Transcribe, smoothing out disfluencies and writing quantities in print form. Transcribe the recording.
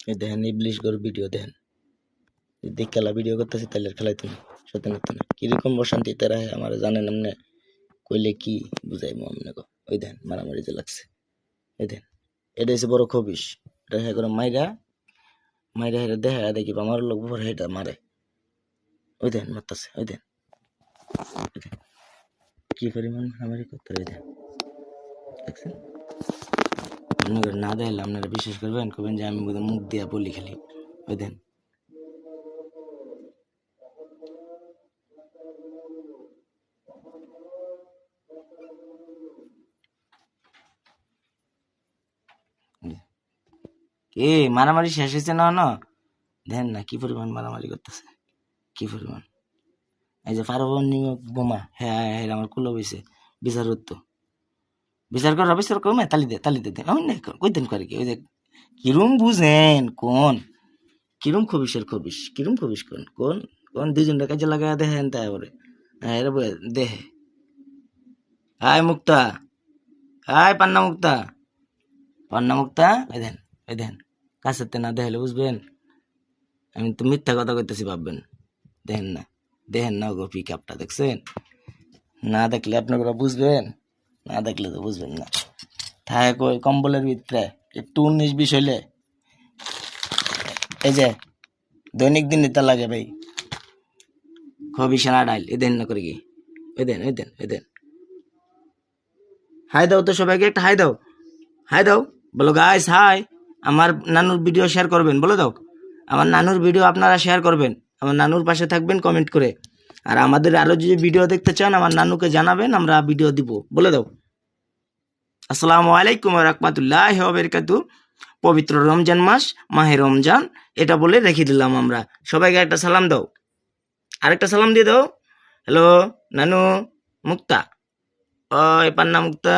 এই দেখেন ইবলিশ গর ভিডিও দেখেন, যদি খেলা ভিডিও করতেছি তাহলে খেলাই তুমি সত্যি না কিরকম অশান্তি তারা আমার জানেন এমনি কইলে কি বুঝাইবো আমনে গো। ওই দেখেন মারামারি যে লাগছে, এই দেখেন এটা হচ্ছে বড় খবিস, এটা হ্যাঁ করে মাইরা মাইরা হেরা দেখা দেখি আমার লোক ভর হেটা মারে, ওই দেখেন মারতাছে, ওই দেখেন কি পরিমাণ মারামারি করতে, ওই দেখেন দেখছেন। আপনাদের না দেখলে আপনারা বিশ্বাস করবেন, কবেন যে আমি বোধহয় মুখ দিয়া বলি খালি, ওই দেন এ মারামারি শেষ হয়েছে না না, দেন না কি পরিমাণ মারামারি করতেছে, কি পরিমাণ। এই যে পারমাণবিক বোমা, হ্যাঁ হ্যাঁ আমার কুলো বইছে বিচার তো বিচার কমে তালি দে কই দেন করে কি, ওই যে কিরম বুঝেন কোন কিরম খবিসের খবিস, কিরম খবিস কোন কোন কোন দুইজনটা কাজে লাগায় দেখেন তাই বলে, হ্যাঁ এরা দেহে হাই মুক্তা, হাই পান্না মুক্তা, পান্না মুক্তা, ওই দেন কাছেতে না দেখলে বুঝবেন আমি তো মিথ্যা কথা কইতেছি ভাববেন। দেখেন না গো পিক আপটা দেখছেন, না দেখলে আপনারা বুঝবেন, না দেখলে তো বুঝবেন না। থাকে কই কম্বলের ভিতরে একটু 19-20 হইলে এই যে দৈনিক দিন নিতে লাগে ভাই, খবি সেনা ডাইল এ দেন না করে কি, ওই দেন হাই দাও তো সবাইকে, একটা হাই দাও, হাই দাও, বলো গাইস হাই, আমার নানুর ভিডিও শেয়ার করবেন, বলে দাও আমার নানুর ভিডিও আপনারা শেয়ার করবেন, আমার নানুর পাশে থাকবেন কমেন্ট করে, আর আমাদের আরো যদি ভিডিও দেখতে চান আমার নানুকে জানাবেন, আমরা ভিডিও দিব, বলে দাও। আসসালামু আলাইকুম ওয়া রাহমাতুল্লাহি ওয়া বারাকাতুহু। পবিত্র রমজান মাস, মাহে রমজান, এটা বলে রেখে দিলাম আমরা। সবাইকে একটা সালাম দাও, আরেকটা সালাম দিয়ে দাও। হ্যালো নানু মুক্তা, ওই পান্না মুক্তা।